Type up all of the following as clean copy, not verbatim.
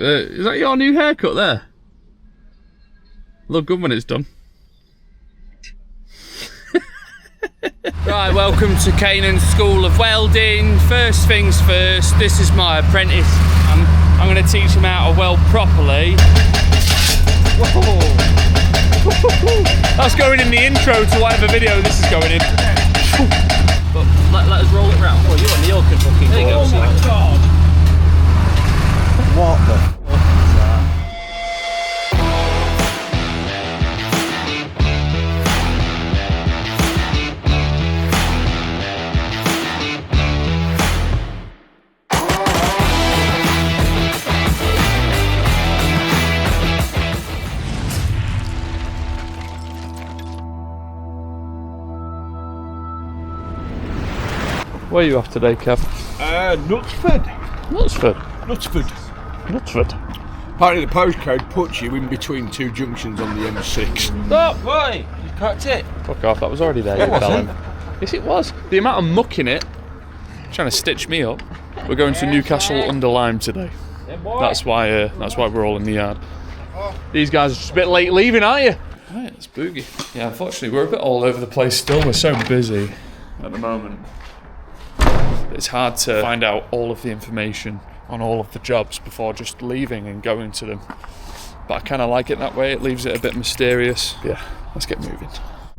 Is that your new haircut there? Look good when it's done. Right, welcome to Canen School of Welding. First things first, this is my apprentice. I'm going to teach him how to weld properly. Whoa. That's going in the intro to whatever video this is going in. But let us roll it round. Oh, you and Neil can fucking go. Oh my god! What the fuck is that? Where are you off today, Kev? Knutsford. Knutsford? Knutsford. Knutsford. Apparently the postcode puts you in between two junctions on the M6. Stop! Why? You cracked it. Fuck off, that was already there, you wasn't. Yes, it was. The amount of muck in it, trying to stitch me up. We're going to Newcastle-under-Lyme today. That's why we're all in the yard. These guys are just a bit late leaving, aren't you? Right, it's boogie. Yeah, unfortunately, we're a bit all over the place still. We're so busy at the moment. It's hard to find out all of the information on all of the jobs before just leaving and going to them. But I kind of like it that way, it leaves it a bit mysterious. Yeah, let's get moving.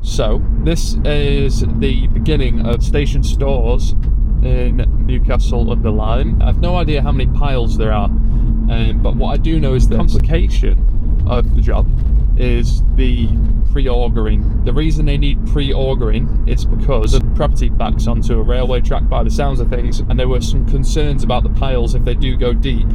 So, this is the beginning of station stores in Newcastle-under-Lyme. I have no idea how many piles there are, but what I do know is the complication of the job is the pre-augering. The reason they need pre-augering is because the property backs onto a railway track by the sounds of things, and there were some concerns about the piles, if they do go deep,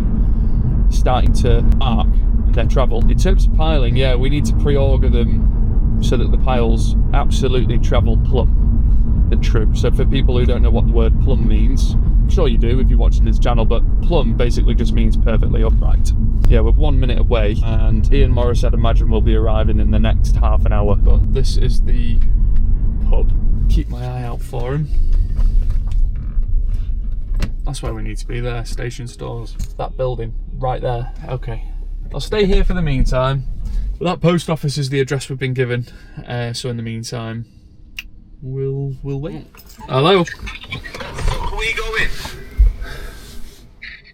starting to arc in their travel. In terms of piling, yeah, we need to pre-auger them so that the piles absolutely travel plumb and true. So for people who don't know what the word plumb means, I'm sure you do if you're watching this channel, but plumb basically just means perfectly upright. Yeah, we're 1 minute away, and Ian Morris, I'd imagine, will be arriving in the next half an hour. But this is the pub. Keep my eye out for him. That's where we need to be there, station stores. That building, right there. Okay. I'll stay here for the meantime. But that post office is the address we've been given. So in the meantime, we'll wait. Hello? Where are you going?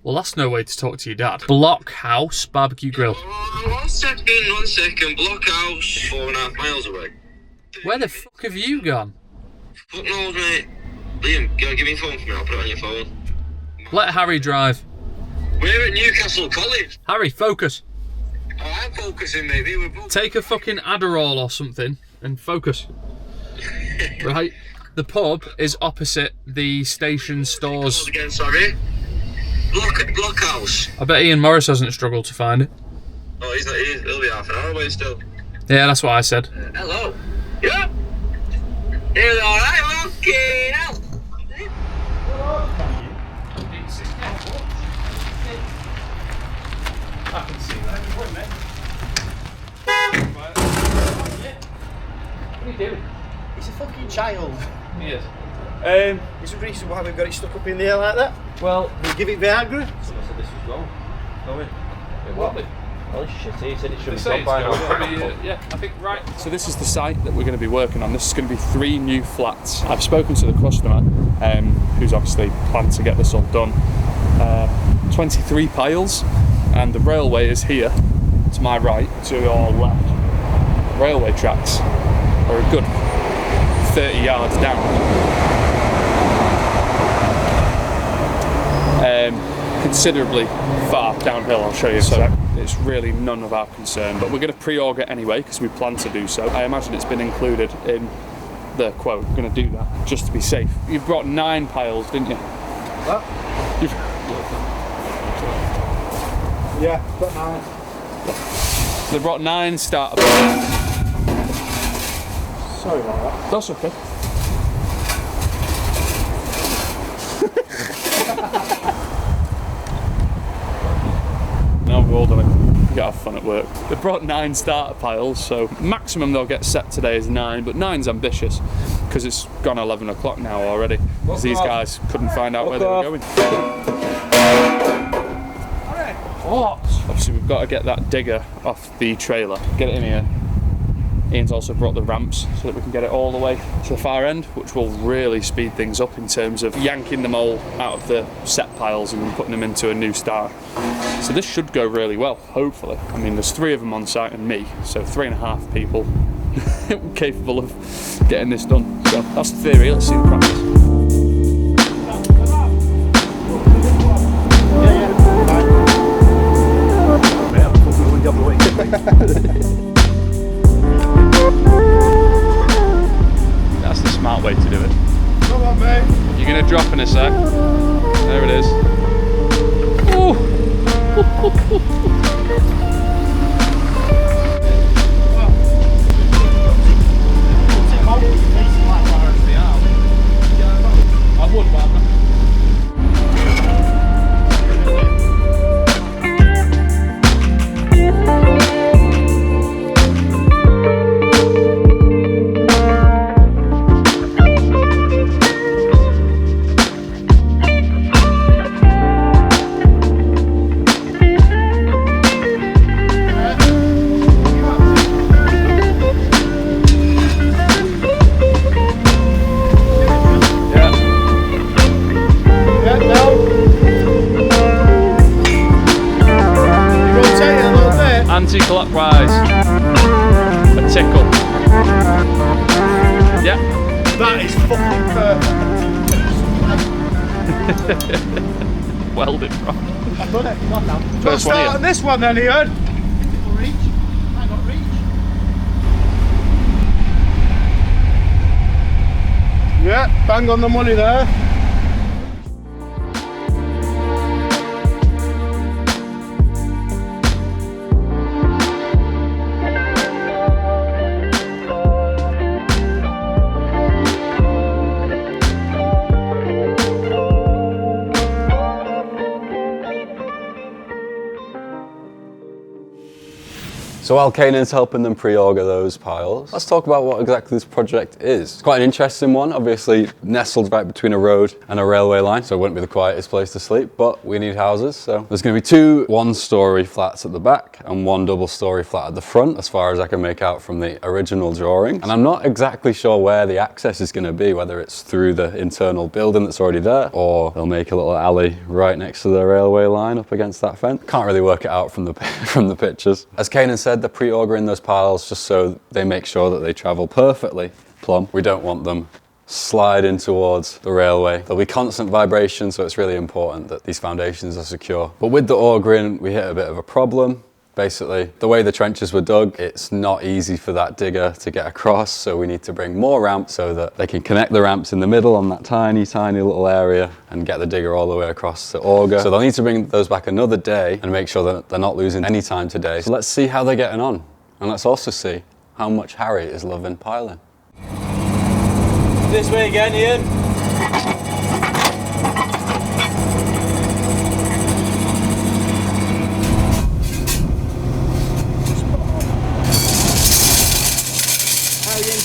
Well, that's no way to talk to your dad. Blockhouse Barbecue Grill. Oh, one second. Blockhouse, 4.5 miles away. Where the fuck have you gone? Fuck knows, mate. Liam, give me your phone for me, I'll put it on your phone. Let Harry drive. We're at Newcastle College. Harry, focus. Oh, I'm focusing, maybe. We're both... Take a fucking Adderall or something and focus. Right? The pub is opposite the station stores. Again, sorry. Blockhouse. I bet Ian Morris hasn't struggled to find it. Oh, he'll be half an hour away still. Yeah, that's what I said. Hello. Yeah. It's alright, okay. Now. I can see that. What are you doing? He's a fucking child. He is. There's a reason why we've got it stuck up in the air like that. Well, We give it Viagra. Someone said this was wrong. No way. it will be. Well, it's shitty. He said it should They be say gone it's by going now. to be, yeah, I think right. So this is the site that we're going to be working on. This is going to be 3 new flats. I've spoken to the customer, who's obviously planned to get this all done. 23 piles, and the railway is here, to my right, to your left. Railway tracks are a good 30 yards down. Considerably far downhill, I'll show you. So it's really none of our concern, but we're going to pre-auger anyway because we plan to do so. I imagine it's been included in the quote. We're going to do that just to be safe. You've brought 9 piles, didn't you? What? Yeah, got 9. They brought 9 starter piles. Sorry about that. That's okay. No, we've all done it. We gotta have fun at work. They brought 9 starter piles, so maximum they'll get set today is 9, but 9's ambitious because it's gone 11 o'clock now already. Because these guys couldn't find out where they were going. What? Obviously we've got to get that digger off the trailer, get it in here. Ian's also brought the ramps so that we can get it all the way to the far end, which will really speed things up in terms of yanking them all out of the set piles and then putting them into a new start. So this should go really well, hopefully. I mean, there's 3 of them on site and me, so 3.5 people capable of getting this done. So that's the theory, let's see the practice. That's the smart way to do it. Come on, mate. You're going to drop in a sec. There it is. Ooh. I would, but I'm not. Anti-clockwise. A tickle. Yeah. That is fucking perfect. Welding Rush. I've done it. Not now. First one Start here. on this one then, Ian. Reach. I got reach. Yeah, bang on the money there. So while Canen's helping them pre-auger those piles, let's talk about what exactly this project is. It's quite an interesting one, obviously nestled right between a road and a railway line, so it wouldn't be the quietest place to sleep, but we need houses. So there's going to be 2 one-storey flats at the back and 1 double-storey flat at the front, as far as I can make out from the original drawing. And I'm not exactly sure where the access is going to be, whether it's through the internal building that's already there, or they'll make a little alley right next to the railway line up against that fence. Can't really work it out from the pictures. As Canen said, they're pre-augering those piles just so they make sure that they travel perfectly plumb. We don't want them sliding towards the railway. There'll be constant vibration, so it's really important that these foundations are secure. But with the augering, we hit a bit of a problem. Basically, the way the trenches were dug, it's not easy for that digger to get across, so we need to bring more ramps so that they can connect the ramps in the middle on that tiny, tiny little area and get the digger all the way across to auger. So they'll need to bring those back another day and make sure that they're not losing any time today. So let's see how they're getting on. And let's also see how much Harry is loving piling. This way again, Ian.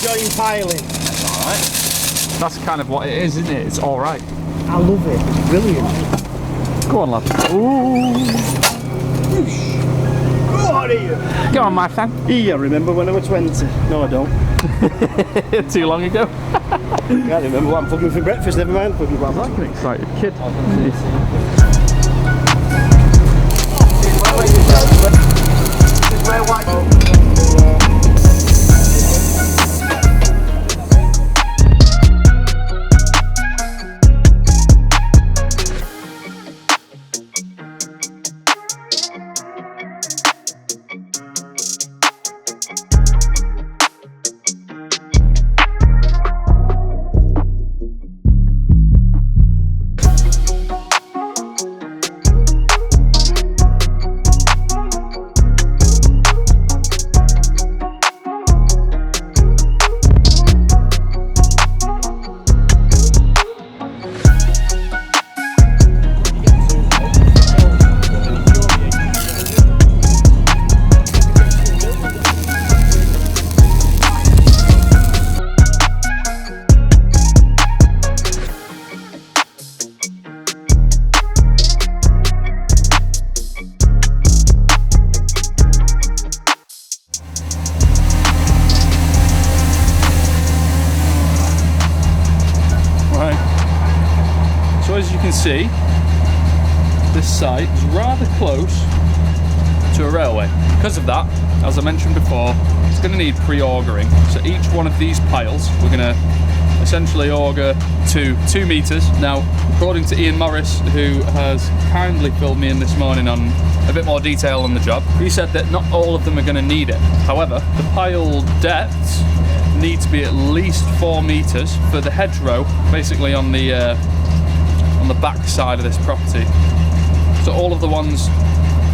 Enjoying piling. Alright. That's kind of what it is, isn't it? It's alright. I love it. It's brilliant. Go on, lad. Ooh. Go on, Ian. Go on, my friend. Yeah, I remember when I was 20. No, I don't. Too long ago. Can't remember what I'm fucking for breakfast. Never mind. Fucking what I'm Like an excited kid. see, this site is rather close to a railway. Because of that, as I mentioned before, it's going to need pre-augering. So each one of these piles, we're going to essentially auger to 2 meters. Now, according to Ian Morris, who has kindly filled me in this morning on a bit more detail on the job, he said that not all of them are going to need it. However, the pile depths need to be at least 4 meters for the hedgerow, basically on the back side of this property. So all of the ones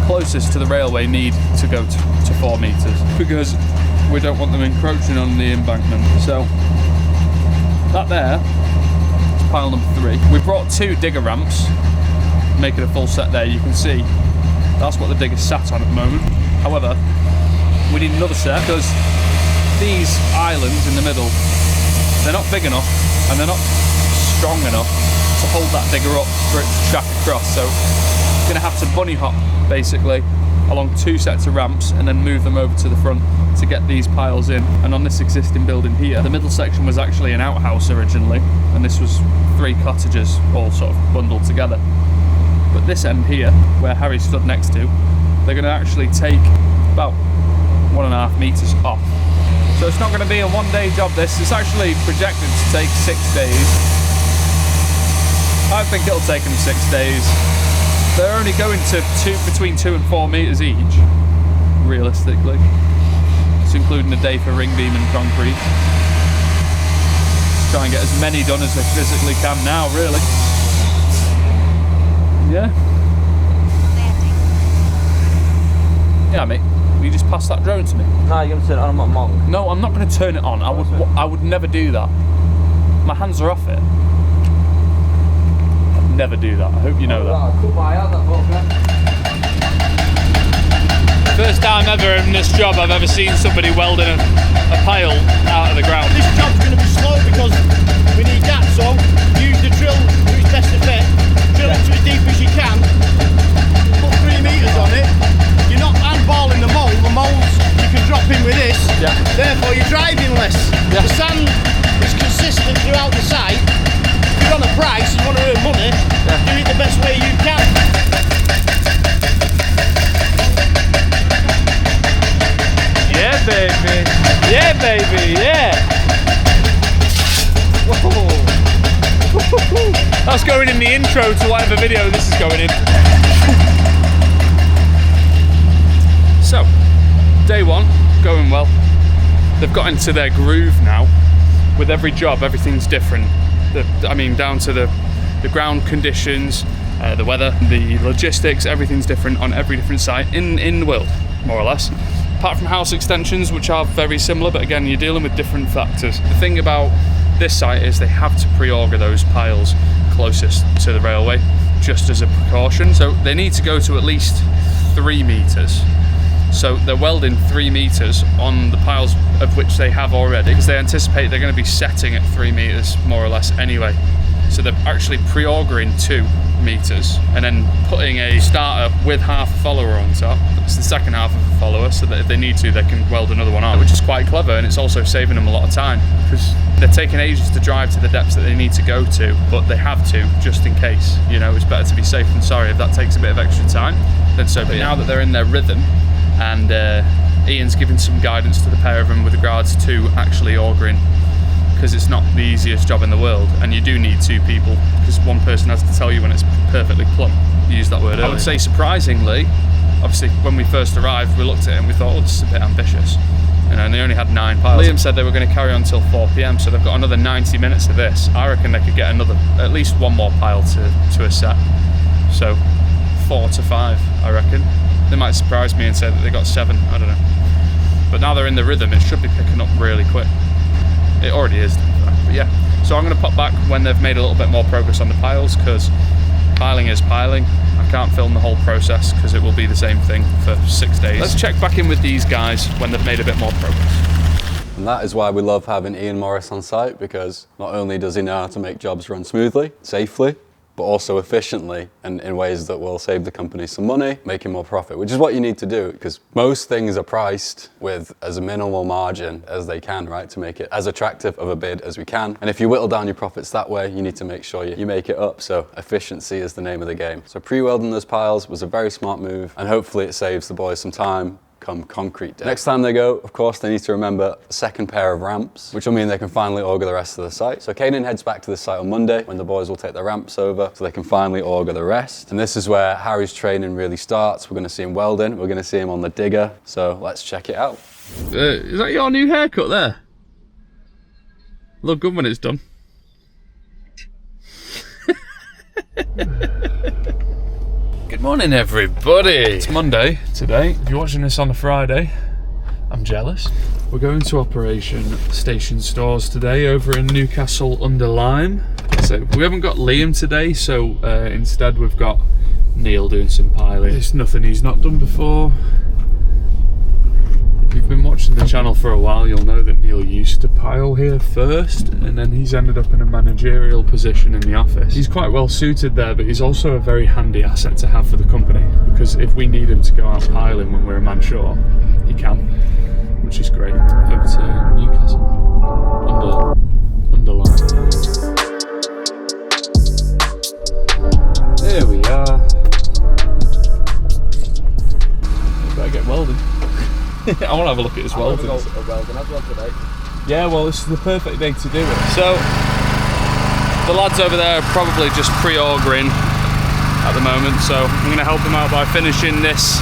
closest to the railway need to go to 4 meters because we don't want them encroaching on the embankment. So that there is pile number 3. We brought 2 digger ramps, making a full set there. You can see that's what the digger's sat on at the moment. However, we need another set because these islands in the middle, they're not big enough and they're not strong enough to hold that digger up for it to track across. So we're going to have to bunny hop basically along 2 sets of ramps and then move them over to the front to get these piles in. And on this existing building here, the middle section was actually an outhouse originally, and this was 3 cottages all sort of bundled together. But this end here, where Harry stood next to, they're going to actually take about 1.5 meters off. So it's not going to be a 1-day job this, it's actually projected to take 6 days. I think it'll take them 6 days. They're only going to between 2 and 4 meters each, realistically. It's including a day for ring beam and concrete. Just try and get as many done as they physically can now, really. Yeah. Yeah, mate. Will you just pass that drone to me? No, you're going to turn it on, I'm not Mong. No, I'm not going to turn it on. I would never do that. My hands are off it. I'd never do that. I hope you know that. First time ever in this job I've ever seen somebody welding a pile out of the ground. This job's going to be slow because we need that, so use the drill to its best effect, drill it to as deep as you can, put 3 meters on it, you're not handballing the molds you can drop in with this, therefore you're driving less. The sand is consistent throughout the site. If you're on a price and you want to earn money, do it the best way you can. Yeah, baby. Yeah, baby. Yeah. Whoa. That's going in the intro to whatever video this is going in. So, day 1, going well. They've got into their groove now. With every job, everything's different. Down to the ground conditions, the weather, the logistics, everything's different on every different site in the world, more or less. Apart from house extensions, which are very similar, but again, you're dealing with different factors. The thing about this site is they have to pre-auger those piles closest to the railway, just as a precaution. So they need to go to at least 3 meters. So they're welding 3 meters on the piles of which they have already, because they anticipate they're going to be setting at 3 meters more or less anyway. So they're actually pre-augering 2 meters and then putting a starter with half a follower on top. It's the second half of a follower, so that if they need to, they can weld another one on, which is quite clever, and it's also saving them a lot of time because they're taking ages to drive to the depths that they need to go to, but they have to just in case. You know, it's better to be safe than sorry. If that takes a bit of extra time, then so be it. Now that they're in their rhythm, and Ian's giving some guidance to the pair of them with regards to actually augering, because it's not the easiest job in the world, and you do need 2 people because one person has to tell you when it's perfectly plumb. You used that word earlier. I would say surprisingly, obviously when we first arrived we looked at it and we thought, oh, this is a bit ambitious, and they only had 9 piles. Liam said they were going to carry on until 4 PM, so they've got another 90 minutes of this. I reckon they could get at least 1 more pile to a set, so 4 to 5 I reckon. They might surprise me and say that they got 7, I don't know. But now they're in the rhythm, it should be picking up really quick. It already is, but yeah. So I'm going to pop back when they've made a little bit more progress on the piles, because piling is piling. I can't film the whole process because it will be the same thing for 6 days. Let's check back in with these guys when they've made a bit more progress. And that is why we love having Ian Morris on site, because not only does he know how to make jobs run smoothly, safely, but also efficiently and in ways that will save the company some money, making more profit, which is what you need to do, because most things are priced with as minimal margin as they can, right, to make it as attractive of a bid as we can. And if you whittle down your profits that way, you need to make sure you make it up. So efficiency is the name of the game. So pre-welding those piles was a very smart move, and hopefully it saves the boys some time come concrete day. Next time they go, of course, they need to remember a second pair of ramps, which will mean they can finally auger the rest of the site. So Canen heads back to the site on Monday when the boys will take the ramps over so they can finally auger the rest. And this is where Harry's training really starts. We're going to see him welding, we're going to see him on the digger. So let's check it out. Is that your new haircut there? Look good when it's done. Good morning, everybody. It's Monday today. If you're watching this on a Friday, I'm jealous. We're going to Operation Station Stores today over in Newcastle-under-Lyme. So we haven't got Liam today, so instead we've got Neil doing some piling. It's nothing he's not done before. If you've been watching the channel for a while, you'll know that Neil used to pile here first, and then he's ended up in a managerial position in the office. He's quite well suited there, but he's also a very handy asset to have for the company, because if we need him to go out piling when we're a man short, he can, which is great. Over to Newcastle, under-Lyme. There we are. Better get welding. I want to have a look at his welding. Yeah, well, this is the perfect day to do it. So, the lads over there are probably just pre-augering at the moment, so I'm going to help them out by finishing this.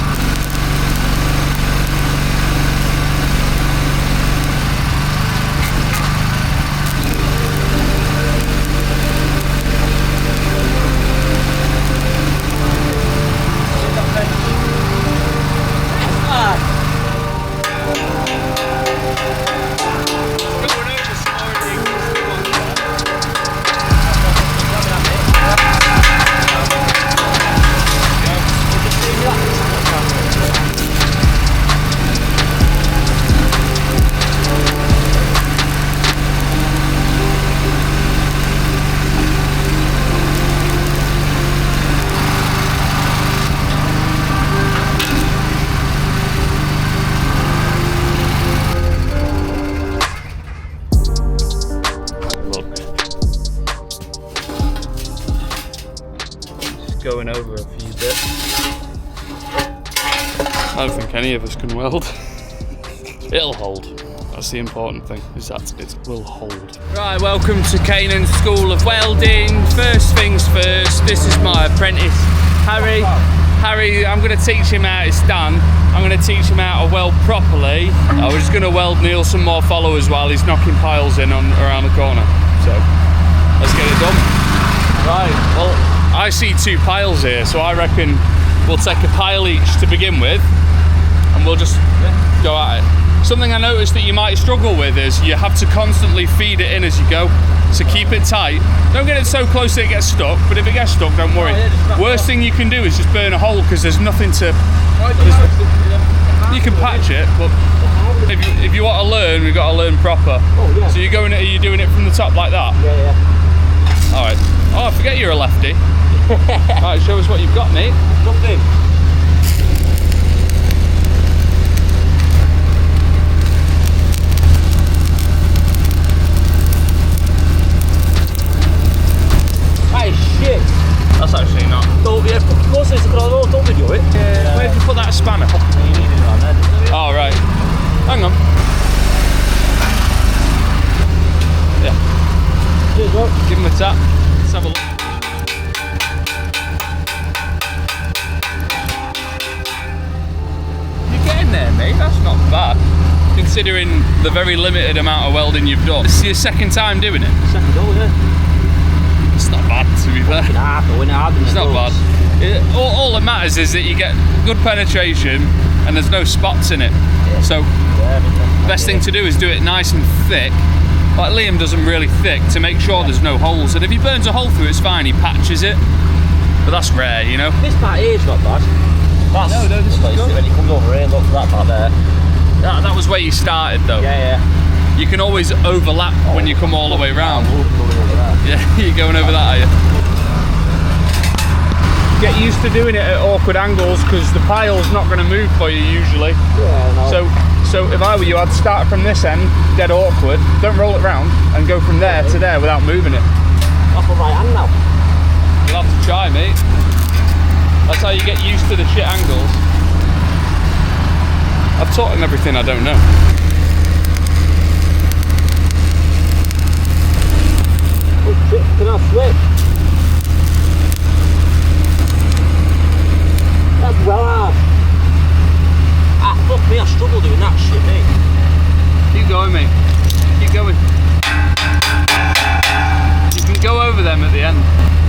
Going over a few bits. I don't think any of us can weld. It'll hold. That's the important thing, is that it will hold. Right, welcome to Canen's School of Welding. First things first, this is my apprentice, Harry. Harry, I'm going to teach him how to stand. I'm going to teach him how to weld properly. I was just going to weld Neil some more followers while he's knocking piles in around the corner. So, let's get it done. Right, well, I see 2 piles here, so I reckon we'll take a pile each to begin with, and we'll just go at it. Something I noticed that you might struggle with is you have to constantly feed it in as you go, so keep it tight. Don't get it so close that it gets stuck, but if it gets stuck, don't worry. Worst thing you can do is just burn a hole, because there's nothing to... You can patch it, but if you want to learn, we've got to learn proper. So are you doing it from the top like that? Yeah. Alright. Oh, I forget you're a lefty. Alright, show us what you've got, mate. Nothing. That is shit. That's actually not. Of course it's a colour, don't video it. Where did you put that spanner? You need it on there. Oh, right. Hang on. Yeah. Cheers, bro. Give him a tap. Let's have a look. There, mate, that's not bad considering the very limited amount of welding you've done. This is your second time doing it? Second go, yeah. It's not bad, to be fair. It's not bad. All that matters is that you get good penetration and there's no spots in it. Yeah. So the best thing to do is do it nice and thick. Like Liam does them really thick to make sure there's no holes, and if he burns a hole through it's fine, he patches it, but that's rare, you know. This part here is not bad. No, this is good. When he comes over here, look, that part there. That was where you started though. Yeah. You can always overlap when you come all the way round. Yeah, you're going over that, are you? Get used to doing it at awkward angles because the pile's not going to move for you usually. Yeah, no. So if I were you, I'd start from this end, dead awkward, don't roll it round, and go from there to there without moving it. Off my right hand now. You'll have to try, mate. That's how you get used to the shit angles. I've taught him everything I don't know. Oh shit, can I switch? That's well hard. Ah, fuck me, I struggle doing that shit, mate. Keep going, mate. Keep going. You can go over them at the end.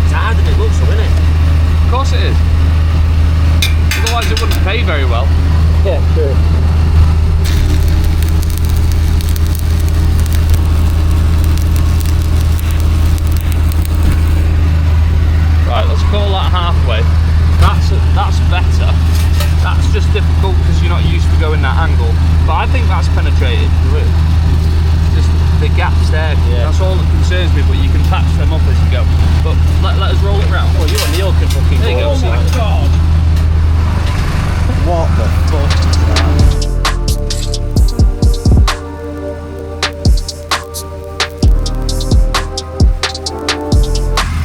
It's harder than it looks, though, isn't it? Of course it is. Otherwise it wouldn't pay very well. Yeah, true. Right, let's call that halfway. That's better. That's just difficult because you're not used to going that angle. But I think that's penetrated through. Just the gaps there. Yeah. That's all that concerns me, but you can patch them up as you go. But let us roll it round. Oh, you and Neil can fucking there you go. Oh my god! What the fuck?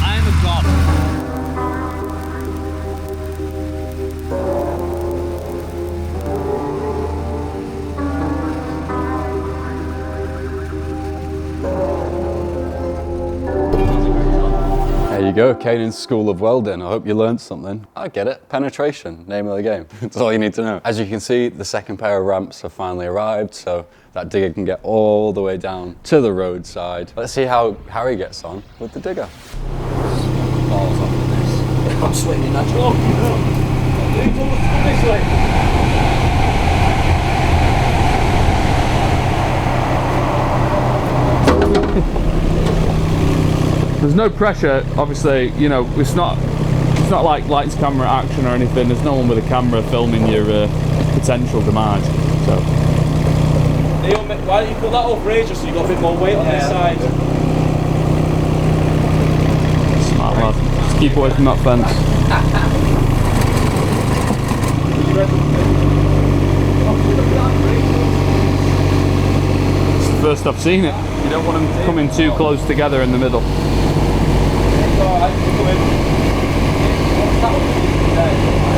I am a god. There you go, Canen's School of Welding. I hope you learned something. I get it. Penetration, name of the game. That's all you need to know. As you can see, the second pair of ramps have finally arrived, so that digger can get all the way down to the roadside. Let's see how Harry gets on with the digger. Balls off with this. I'm sweating in that job. This way. There's no pressure, obviously, you know, it's not like lights, camera, action or anything. There's no one with a camera filming your potential demise. So Why don't you put that over here just so you got a bit more weight on this side? smart lad. Just keep away from that fence. It's the first I've seen it. You don't want them coming too close together in the middle.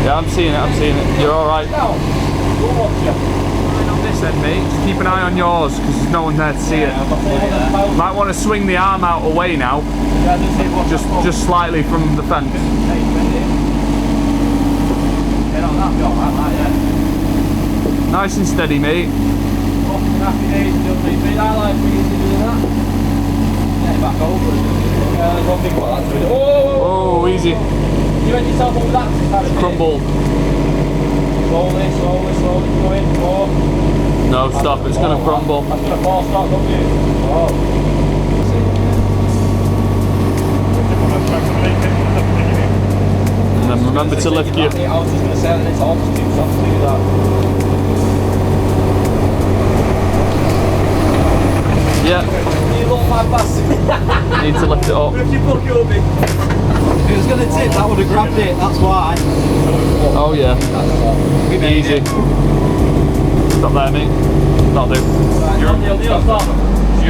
Yeah, I'm seeing it. You're alright. On this end, mate, just keep an eye on yours because there's no one there to see it. Might want to swing the arm out away now, just slightly from the fence. Nice and steady, mate. Oh, easy. You went yourself over that? Crumbled. Slowly, going. Oh. No, stop, it's going to crumble. That's going to fall, start, don't you? Oh. And then remember to lift your... I was just going to say that it's almost too soft to do that. Yeah. You look mad bastard. Need to lift it up. If you book it up, if it was going to tip, that would have grabbed it, that's why. Oh yeah. Easy. Stop there, mate. That'll do. You're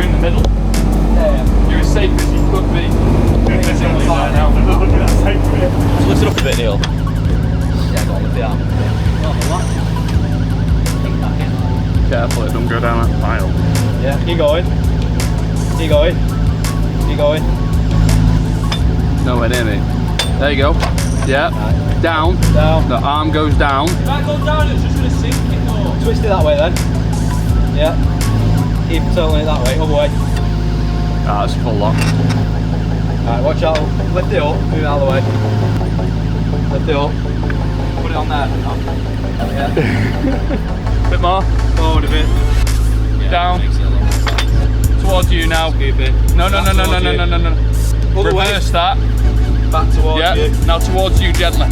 in the middle. Yeah. You're as safe as you could be. Physically there now. Just lift it up a bit, Neil. Yeah, got to lift it up. Careful, it don't go down that pile. Yeah, keep going. Keep going. Keep going. Nowhere near me. There you go. Yeah. Right. Down. Down. The arm goes down. If that goes down, it's just going to sink it more. Twist it that way then. Yeah. Keep tilting it that way, other way. Ah, it's full lock. Alright, watch out. Lift it up, move it out of the way. Lift it up. Put it on there. Yeah. Bit more. Forward a bit. Yeah, Down. Towards you now. Keep it. No. Other Reverse way. that. Back towards Yeah. you. Now towards you gently.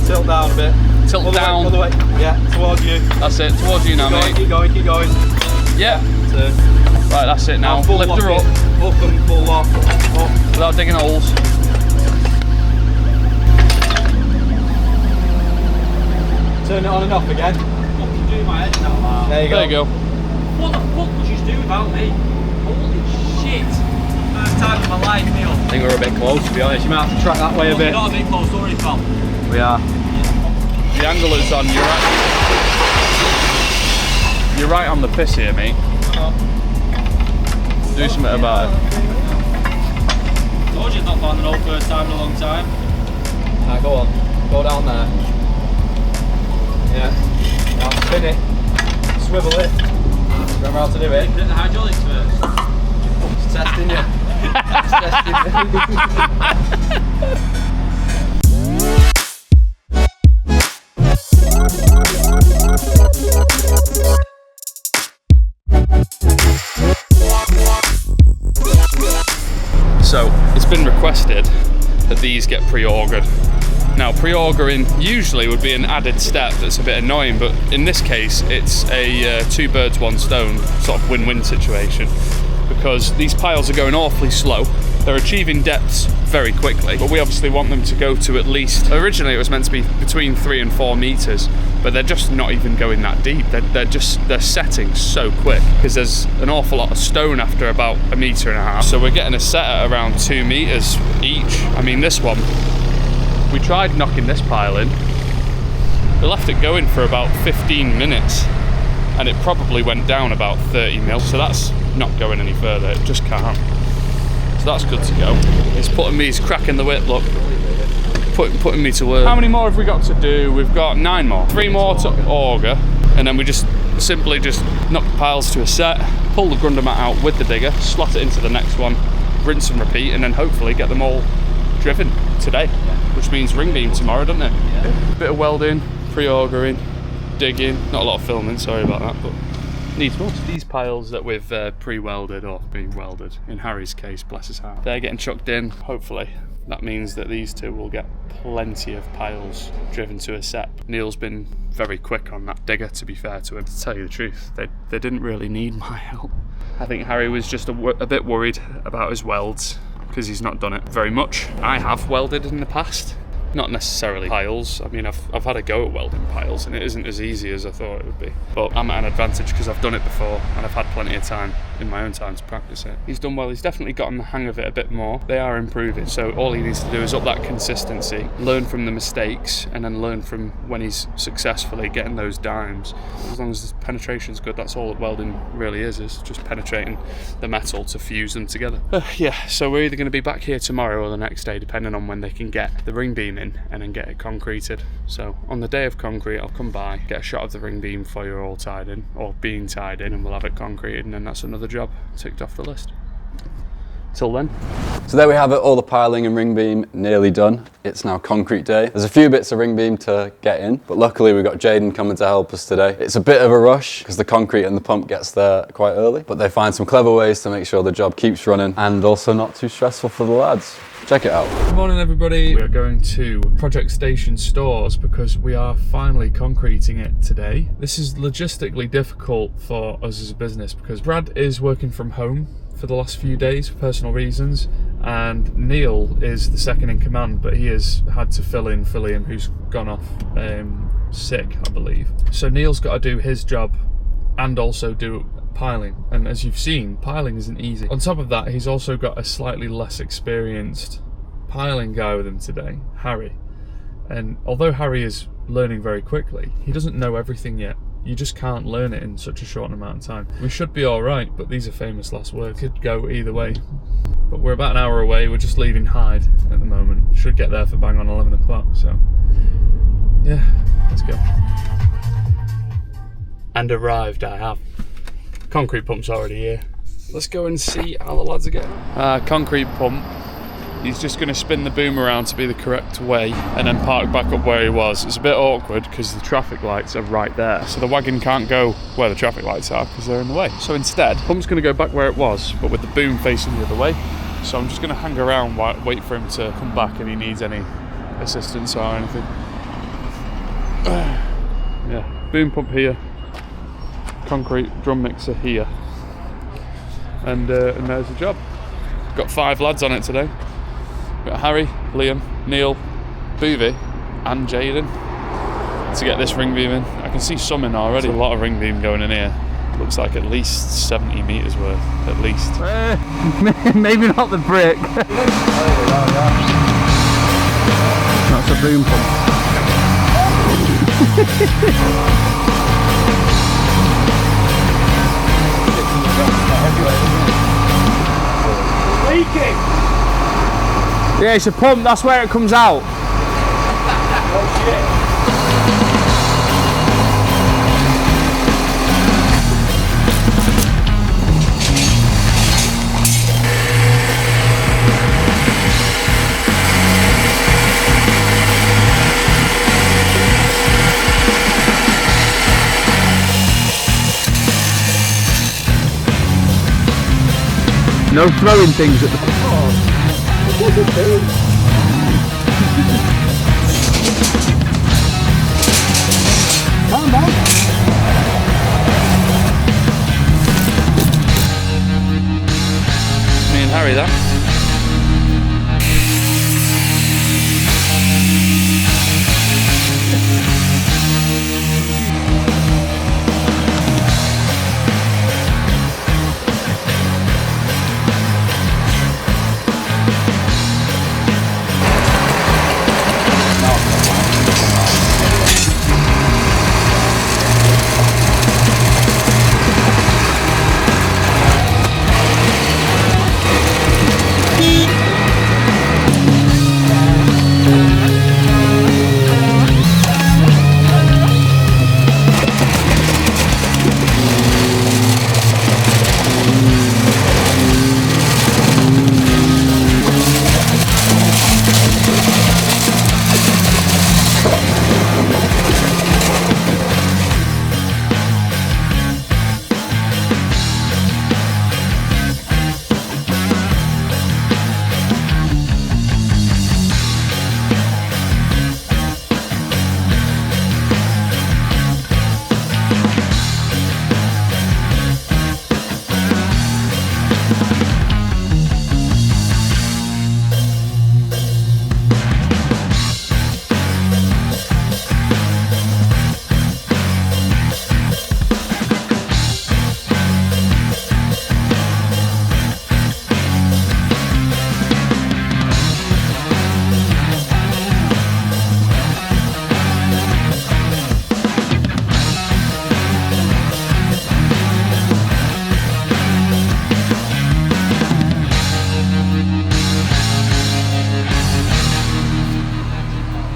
Tilt down a bit. Tilt Other down. Way, other way. Yeah, towards you. That's it. Towards you now, mate. Keep going, keep going. Yeah. Turn. Right, that's it now. Full Lift lock her it. up Up and full lock. Up. without digging holes. turn it on and off again. Fucking do my head now. There you go. There you go. What the fuck would you do without me? Holy shit. First time in my life, Neil. I think we're a bit close, to be honest. You might have to track that way a We're bit. not a bit close, don't worry, pal. We are. The angle is on, you're right on the piss here, mate. Do something about it. Told you it's not found the road first time in a long time. Now go on. Go down there. Yeah. Now spin it. Swivel it. Remember how to do it. Hit the hydraulics first. Just testing you. Just testing So it's been requested that these get pre-augered. Now, pre-augering usually would be an added step that's a bit annoying, but in this case it's a two birds one stone sort of win-win situation, because these piles are going awfully slow. They're achieving depths very quickly, but we obviously want them to go to at least, originally it was meant to be between 3 and 4 meters, but they're just not even going that deep. They're setting so quick because there's an awful lot of stone after about 1.5 meters. So we're getting a set at around 2 meters each. I mean, this one, we tried knocking this pile in. We left it going for about 15 minutes and it probably went down about 30 mil. So that's not going any further, it just can't. So that's good to go. It's putting me, it's cracking the whip, look. Putting me to work. How many more have we got to do? We've got 9 more. 3 more to auger, and then we just simply knock the piles to a set, pull the grunder mat out with the digger, slot it into the next one, rinse and repeat, and then hopefully get them all driven today, which means ring beam tomorrow, doesn't it? Yeah. Bit of welding, pre-augering, digging, not a lot of filming, sorry about that, but needs most. These piles that we've pre-welded, or being welded, in Harry's case, bless his heart, they're getting chucked in, hopefully. That means that these two will get plenty of piles driven to a set. Neil's been very quick on that digger, to be fair to him. To tell you the truth, they didn't really need my help. I think Harry was just a bit worried about his welds, because he's not done it very much. I have welded in the past, not necessarily piles. I mean, I've had a go at welding piles and it isn't as easy as I thought it would be. But I'm at an advantage because I've done it before and I've had plenty of time in my own time to practice it. He's done well, he's definitely gotten the hang of it a bit more. They are improving, so all he needs to do is up that consistency, learn from the mistakes, and then learn from when he's successfully getting those dimes. As long as the penetration's good, that's all that welding really is just penetrating the metal to fuse them together. Yeah, so we're either going to be back here tomorrow or the next day, depending on when they can get the ring beam in and then get it concreted. So on the day of concrete, I'll come by, get a shot of the ring beam before you're all tied in, or being tied in, and we'll have it concreted, and then that's another job ticked off the list. Till then. So there we have it, all the piling and ring beam nearly done. It's now concrete day. There's a few bits of ring beam to get in, but luckily we've got Jaden coming to help us today. It's a bit of a rush because the concrete and the pump gets there quite early, but they find some clever ways to make sure the job keeps running and also not too stressful for the lads. Check it out. Good morning, everybody. We're going to Project Station Stores because we are finally concreting it today. This is logistically difficult for us as a business because Brad is working from home for the last few days for personal reasons, and Neil is the second in command, but he has had to fill in for Liam, who's gone off sick, I believe. So Neil's got to do his job and also do piling, and as you've seen, piling isn't easy. On top of that, he's also got a slightly less experienced piling guy with him today, Harry, and although Harry is learning very quickly, he doesn't know everything yet. You just can't learn it in such a short amount of time. We should be alright, but these are famous last words. Could go either way. But we're about an hour away, we're just leaving Hyde at the moment. Should get there for bang on 11 o'clock, so yeah, let's go. And arrived I have. Concrete pump's already here. Let's go and see how the lads are getting. Concrete pump. He's just going to spin the boom around to be the correct way and then park back up where he was. It's a bit awkward because the traffic lights are right there. So the wagon can't go where the traffic lights are because they're in the way. So instead, pump's going to go back where it was, but with the boom facing the other way. So I'm just going to hang around, wait for him to come back if he needs any assistance or anything. Yeah, boom pump here. Concrete drum mixer here. And there's the job. Got 5 lads on it today. We've got Harry, Liam, Neil, Boovy and Jaden. to get this ring beam in. I can see some in already. A lot of ring beam going in here. Looks like at least 70 metres worth, at least. Maybe not the brick. That's a boom pump. Leaking! Yeah, it's a pump, that's where it comes out. Oh shit. No throwing things at the... Calm down. Me and Harry, that.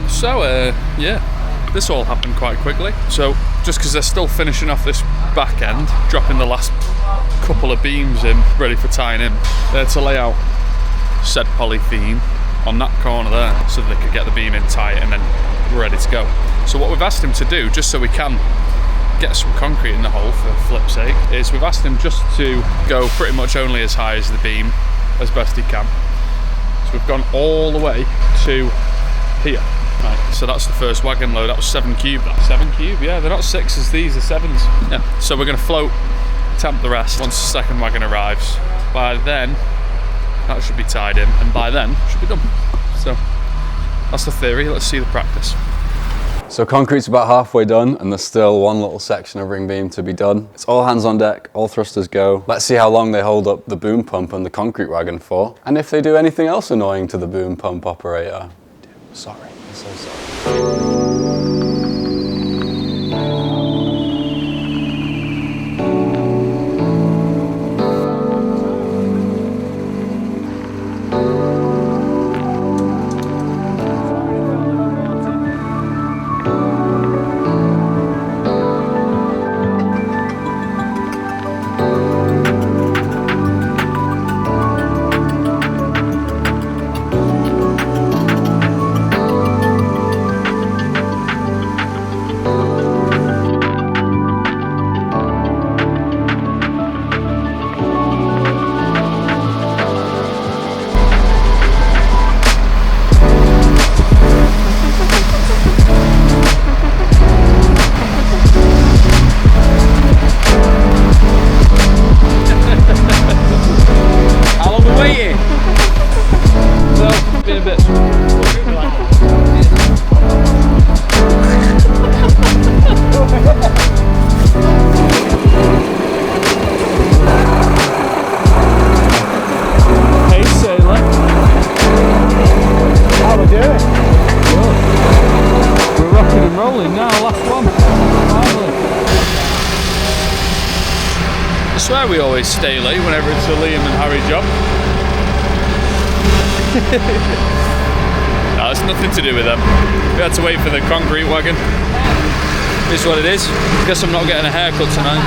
So, yeah, this all happened quite quickly. So, just because they're still finishing off this back end, dropping the last couple of beams in, ready for tying in, they're to lay out said polythene on that corner there, so that they could get the beam in tight and then we're ready to go. So what we've asked him to do, just so we can get some concrete in the hole for flip's sake, is we've asked him just to go pretty much only as high as the beam, as best he can. So we've gone all the way to here. Right, so that's the first wagon load. That was 7 cube. That 7 cube, yeah. They're not 6s, these are 7s. Yeah. So we're going to float, tamp the rest once the second wagon arrives. By then, that should be tied in, and by then, it should be done. So that's the theory. Let's see the practice. So concrete's about halfway done, and there's still one little section of ring beam to be done. It's all hands on deck, all thrusters go. Let's see how long they hold up the boom pump and the concrete wagon for, and if they do anything else annoying to the boom pump operator. Sorry, I'm so sorry. last one. Finally. I swear we always stay late whenever it's a Liam and Harry job. No, it's nothing to do with them. We had to wait for the concrete wagon. This is what it is. Guess I'm not getting a haircut tonight.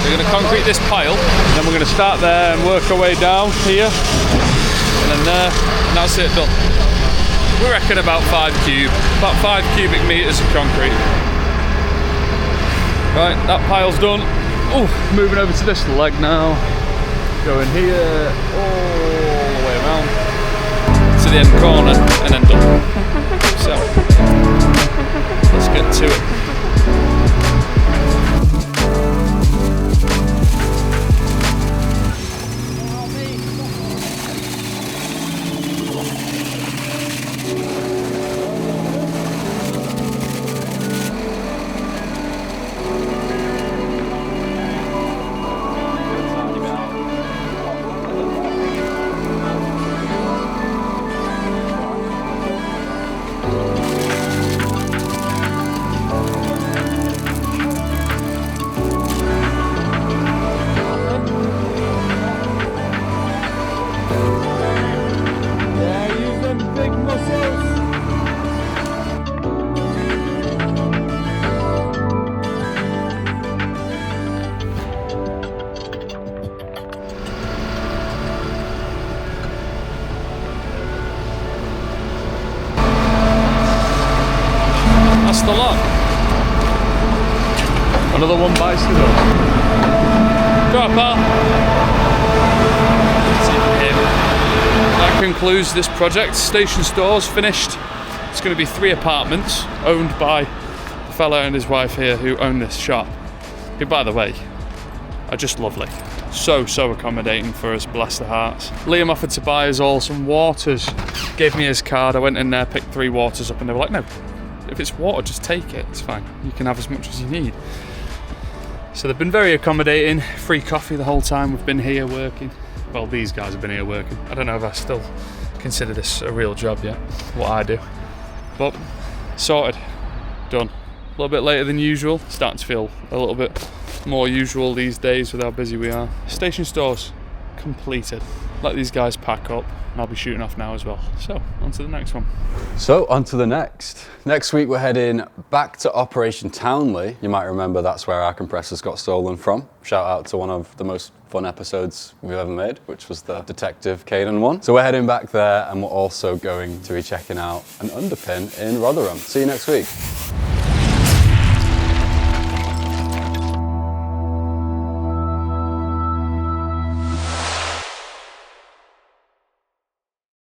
We're going to concrete this pile, and then we're going to start there and work our way down here, and then there, and that's it, done. We reckon about 5 cubic meters of concrete. Right, that pile's done. Oh, moving over to this leg now. Going here, all the way around to the end corner, and then done. So, let's get to it. That's the lot. Another one bites to go. Go on, pal. That concludes this project. Station Store's finished. It's going to be 3 apartments owned by the fella and his wife here who own this shop, who, by the way, are just lovely. So accommodating for us, bless their hearts. Liam offered to buy us all some waters. Gave me his card. I went in there, picked 3 waters up, and they were like, no, if it's water, just take it. It's fine. You can have as much as you need. So they've been very accommodating. Free coffee the whole time we've been here working. Well, these guys have been here working. I don't know if I still consider this a real job yet, what I do. But sorted, done. A little bit later than usual. Starting to feel a little bit more usual these days with how busy we are. Station Store's completed. Let these guys pack up and I'll be shooting off now as well. So, on to the next one. So, on to the next. Next week we're heading back to Operation Townley. You might remember that's where our compressors got stolen from. Shout out to one of the most fun episodes we've ever made, which was the Detective Canen one. So we're heading back there, and we're also going to be checking out an underpin in Rotherham. See you next week.